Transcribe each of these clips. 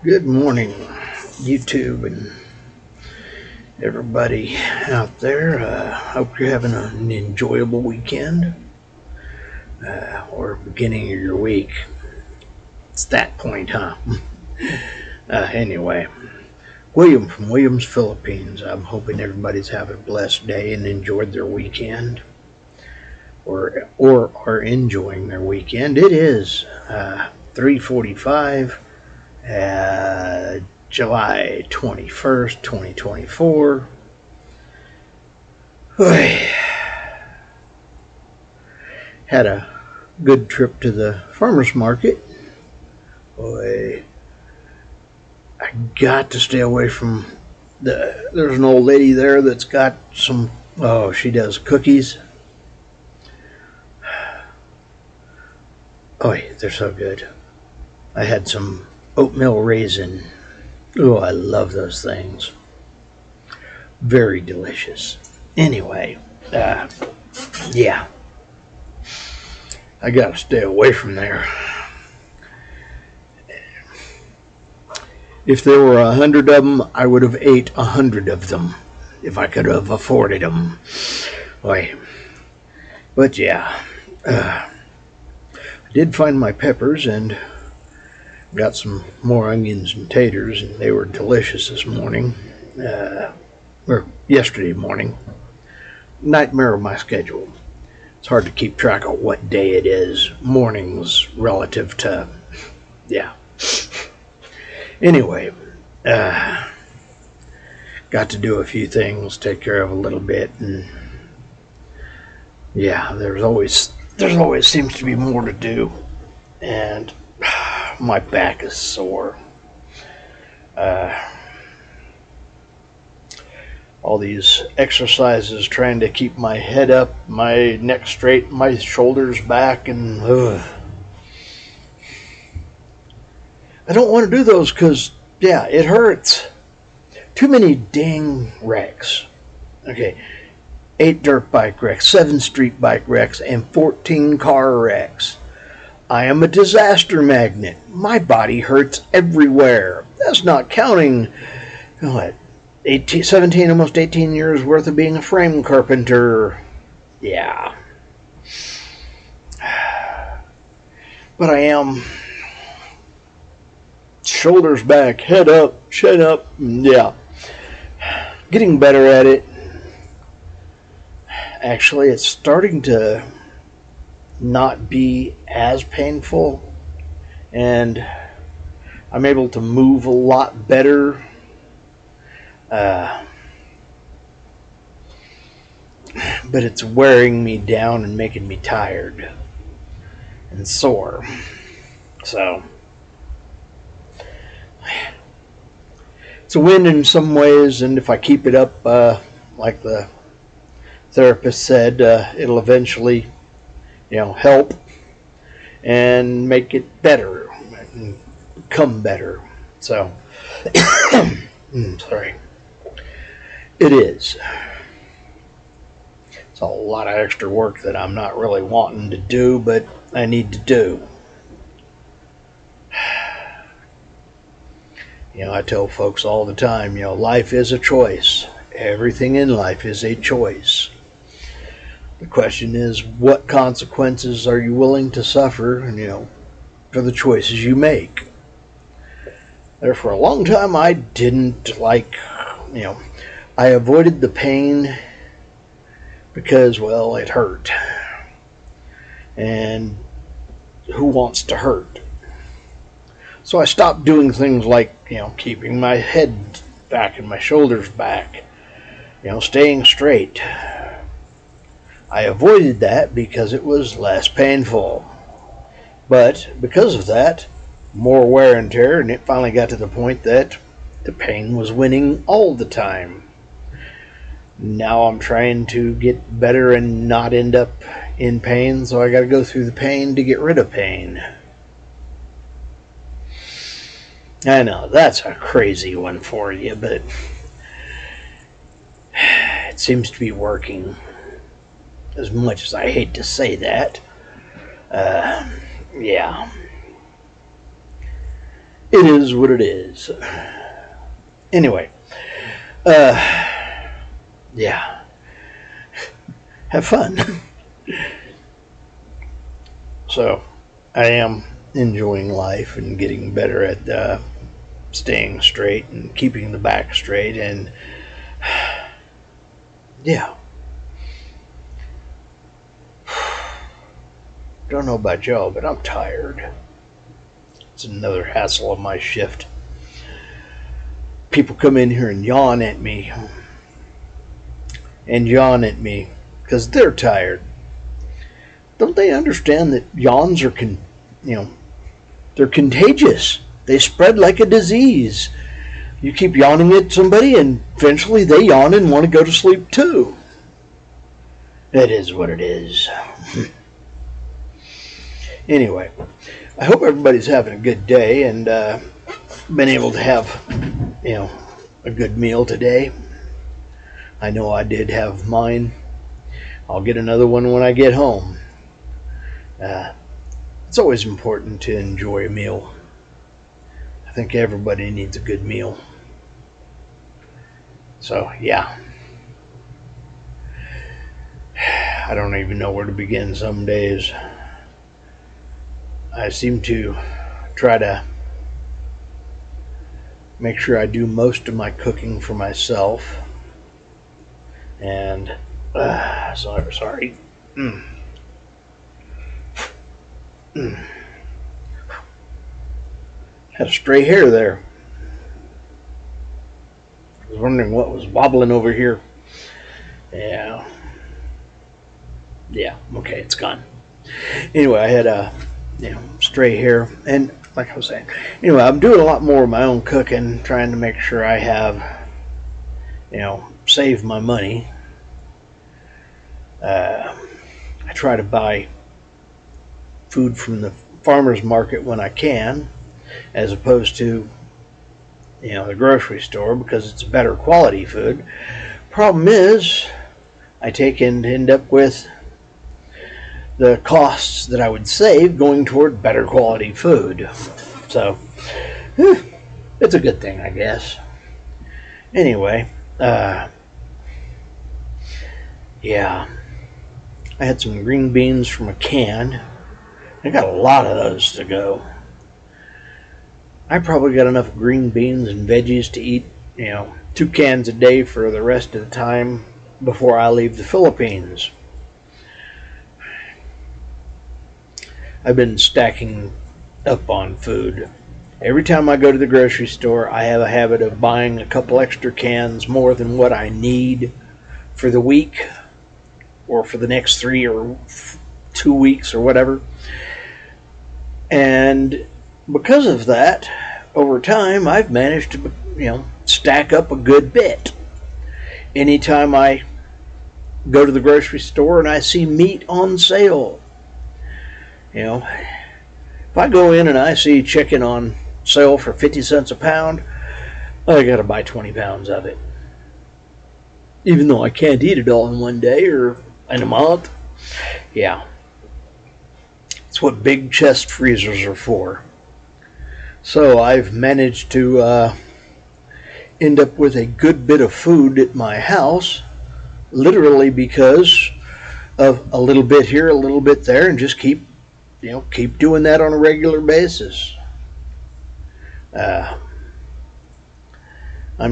Good morning, YouTube and everybody out there. Hope you're having an enjoyable weekend or beginning of your week. It's that point, huh? Anyway, William from Williams, Philippines. I'm hoping everybody's having a blessed day and enjoyed their weekend or are enjoying their weekend. It is 3:45. July 21st, 2024. Had a good trip to the farmer's market. I got to stay away from there's an old lady there that's got some, she does cookies. They're so good. I had some oatmeal raisin. I love those things. Very delicious. Anyway, yeah. I gotta stay away from there. If there were 100 of them, I would have ate 100 of them if I could have afforded them. But yeah, I did find my peppers and got some more onions and taters, and they were delicious this morning, or yesterday morning. Nightmare of my schedule. It's hard to keep track of what day it is, mornings relative to, Anyway, got to do a few things, take care of a little bit, and there's always seems to be more to do, and my back is sore. All these exercises trying to keep my head up, my neck straight, my shoulders back, and I don't want to do those because, it hurts. Too many dang wrecks. Okay, 8 dirt bike wrecks, 7 street bike wrecks, and 14 car wrecks. I am a disaster magnet. My body hurts everywhere. That's not counting, 17, almost 18 years worth of being a frame carpenter. Yeah. But I am shoulders back, head up, chin up. Getting better at it. Actually, it's starting to not be as painful, and I'm able to move a lot better. But it's wearing me down and making me tired and sore. So it's a win in some ways, and if I keep it up, like the therapist said, it'll eventually help and make it better and become better. So sorry. It is. It's a lot of extra work that I'm not really wanting to do, but I need to do. I tell folks all the time, life is a choice. Everything in life is a choice. The question is, what consequences are you willing to suffer, for the choices you make? There, for a long time, I didn't like, I avoided the pain because, it hurt. And who wants to hurt? So I stopped doing things like, keeping my head back and my shoulders back, staying straight. I avoided that because it was less painful. But because of that, more wear and tear, and it finally got to the point that the pain was winning all the time. Now I'm trying to get better and not end up in pain, so I got to go through the pain to get rid of pain. I know, that's a crazy one for you, but it seems to be working. As much as I hate to say that. it is what it is. Anyway, yeah, have fun. So, I am enjoying life and getting better at staying straight and keeping the back straight, and yeah. Don't know about y'all, but I'm tired. It's another hassle of my shift. People come in here and yawn at me because they're tired. Don't they understand that yawns are they're contagious. They spread like a disease. You keep yawning at somebody and eventually they yawn and want to go to sleep too. It is what it is. Anyway, I hope everybody's having a good day and been able to have, a good meal today. I know I did have mine. I'll get another one when I get home. It's always important to enjoy a meal. I think everybody needs a good meal. So, yeah. I don't even know where to begin some days. I seem to try to make sure I do most of my cooking for myself. And, sorry. Had a stray hair there. I was wondering what was wobbling over here. Yeah, okay, it's gone. Anyway, I had a stray hair, and like I was saying, anyway, I'm doing a lot more of my own cooking, trying to make sure I have, save my money. I try to buy food from the farmer's market when I can, as opposed to the grocery store, because it's better quality food. Problem is, I take and end up with the costs that I would save going toward better quality food. So, it's a good thing, I guess. Anyway, yeah, I had some green beans from a can. I got a lot of those to go. I probably got enough green beans and veggies to eat, 2 cans a day for the rest of the time before I leave the Philippines. I've been stacking up on food. Every time I go to the grocery store, I have a habit of buying a couple extra cans more than what I need for the week or for the next 3 or 2 weeks or whatever. And because of that, over time, I've managed to, stack up a good bit. Anytime I go to the grocery store and I see meat on sale, if I go in and I see chicken on sale for 50 cents a pound, I gotta buy 20 pounds of it. Even though I can't eat it all in one day or in a month. Yeah. It's what big chest freezers are for. So I've managed to end up with a good bit of food at my house, literally because of a little bit here, a little bit there, and just keep doing that on a regular basis. I'm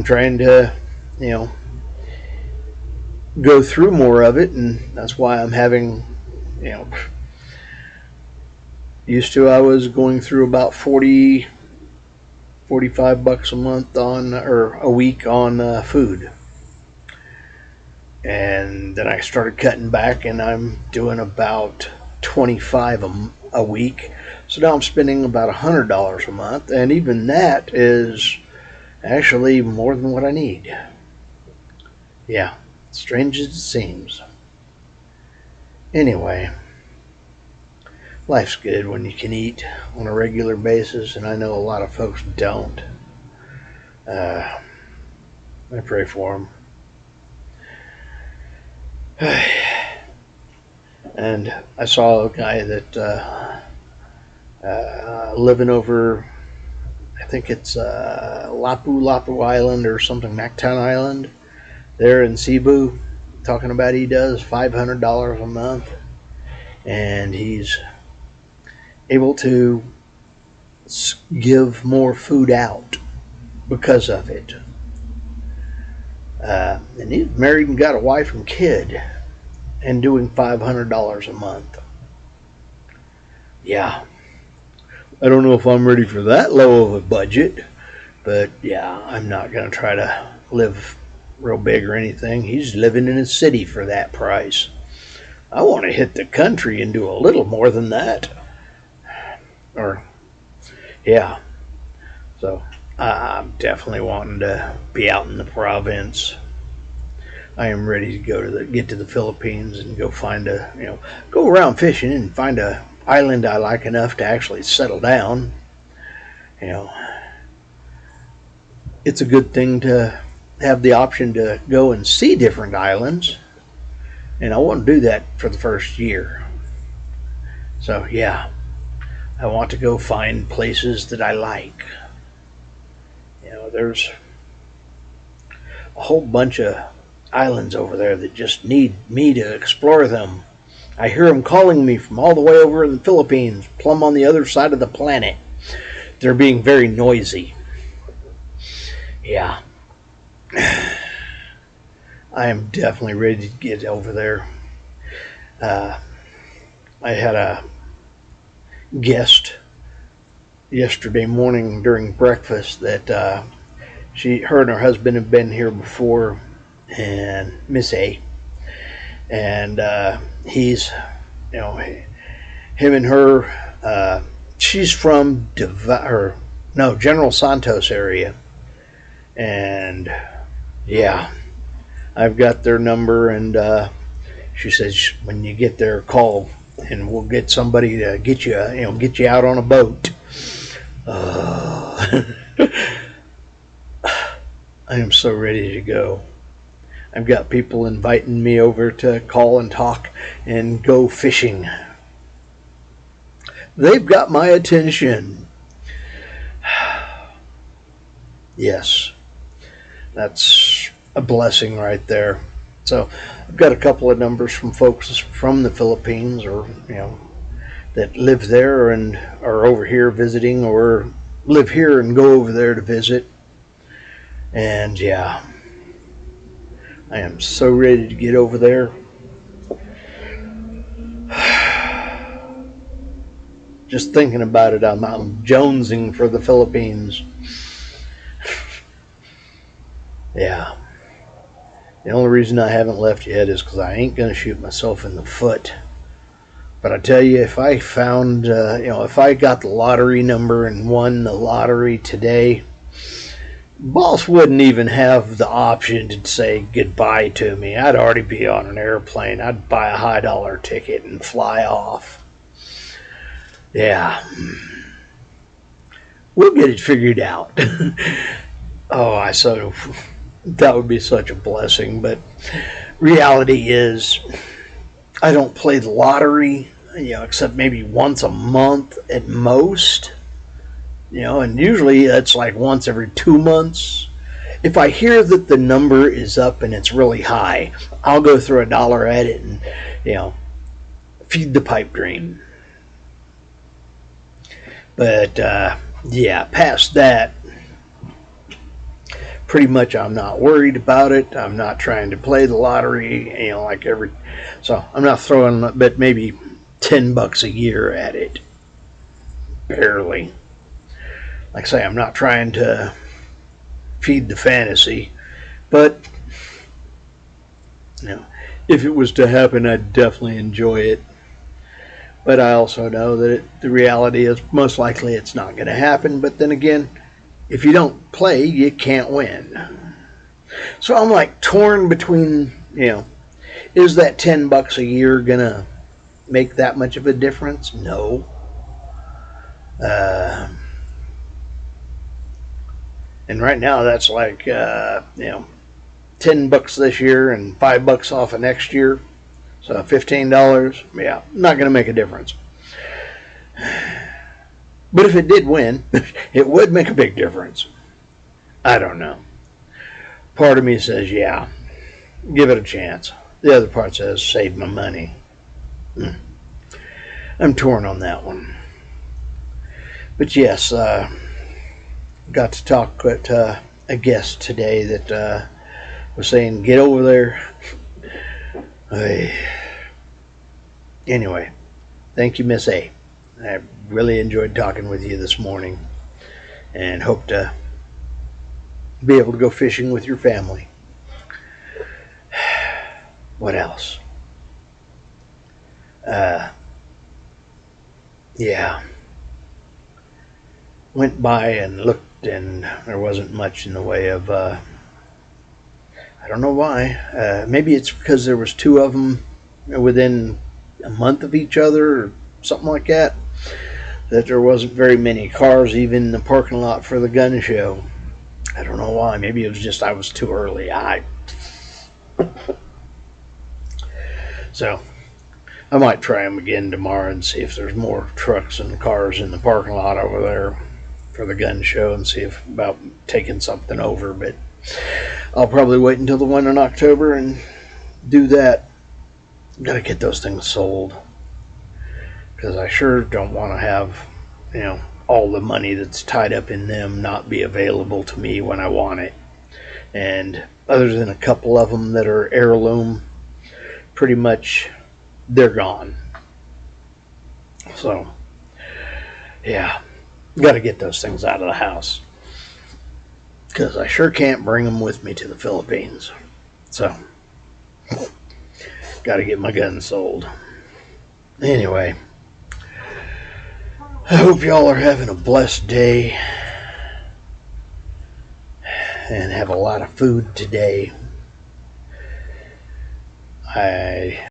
trying to, go through more of it, and that's why I'm having, used to I was going through about $45 a month or a week on food. And then I started cutting back, and I'm doing about $25 a week. So now I'm spending about $100 a month, and even that is actually more than what I need. Yeah, strange as it seems. Anyway, life's good when you can eat on a regular basis, and I know a lot of folks don't. I pray for them. And I saw a guy that living over, I think it's Lapu Lapu Island or something, Mactan Island, there in Cebu, talking about he does $500 a month, and he's able to give more food out because of it. And he's married and got a wife and kid and doing $500 a month. Yeah. I don't know if I'm ready for that low of a budget, but yeah, I'm not going to try to live real big or anything. He's living in a city for that price. I want to hit the country and do a little more than that. Or, yeah. So, I'm definitely wanting to be out in the province. I am ready to get to the Philippines and go go around fishing and find a island I like enough to actually settle down. It's a good thing to have the option to go and see different islands, and I want to do that for the first year. So yeah, I want to go find places that I like. There's a whole bunch of islands over there that just need me to explore them. I hear them calling me from all the way over in the Philippines, plumb on the other side of the planet. They're being very noisy. Yeah. I am definitely ready to get over there. I had a guest yesterday morning during breakfast that her and her husband have been here before, and Miss A, and he's, him and her, she's from General Santos area, and yeah, I've got their number, and she says when you get there, call, and we'll get somebody to get you out on a boat. I am so ready to go. I've got people inviting me over to call and talk and go fishing. They've got my attention. Yes, that's a blessing right there. So I've got a couple of numbers from folks from the Philippines, or that live there and are over here visiting, or live here and go over there to visit. And yeah, I am so ready to get over there. Just thinking about it, I'm jonesing for the Philippines. Yeah. The only reason I haven't left yet is because I ain't going to shoot myself in the foot. But I tell you, if I found, if I got the lottery number and won the lottery today, boss wouldn't even have the option to say goodbye to me. I'd already be on an airplane. I'd buy a high dollar ticket and fly off. Yeah. We'll get it figured out. That would be such a blessing. But reality is, I don't play the lottery, except maybe once a month at most. And usually it's like once every 2 months. If I hear that the number is up and it's really high, I'll go throw $1 at it and, feed the pipe dream. But, yeah, past that, pretty much I'm not worried about it. I'm not trying to play the lottery, so I'm not throwing but maybe $10 a year at it. Barely. Like I say, I'm not trying to feed the fantasy, but if it was to happen, I'd definitely enjoy it. But I also know that the reality is most likely it's not going to happen. But then again, if you don't play, you can't win. So I'm like torn between, is that $10 a year going to make that much of a difference? No. And right now that's like, $10 this year and $5 off of next year. So $15, yeah, not going to make a difference. But if it did win, it would make a big difference. I don't know. Part of me says, yeah, give it a chance. The other part says, save my money. I'm torn on that one. But yes, got to talk with a guest today that was saying, get over there. Anyway, thank you, Miss A. I really enjoyed talking with you this morning and hope to be able to go fishing with your family. What else? Yeah. Went by and looked, and there wasn't much in the way of, I don't know why. Maybe it's because there was two of them within a month of each other or something like that, that there wasn't very many cars even in the parking lot for the gun show. I don't know why. Maybe it was just I was too early. So I might try them again tomorrow and see if there's more trucks and cars in the parking lot over there for the gun show and see if about taking something over. But I'll probably wait until the one in October and do that. Gotta get those things sold, because I sure don't want to have, all the money that's tied up in them not be available to me when I want it. And other than a couple of them that are heirloom, pretty much they're gone. So yeah, got to get those things out of the house, because I sure can't bring them with me to the Philippines. So got to get my gun sold. Anyway, I hope y'all are having a blessed day and have a lot of food today. I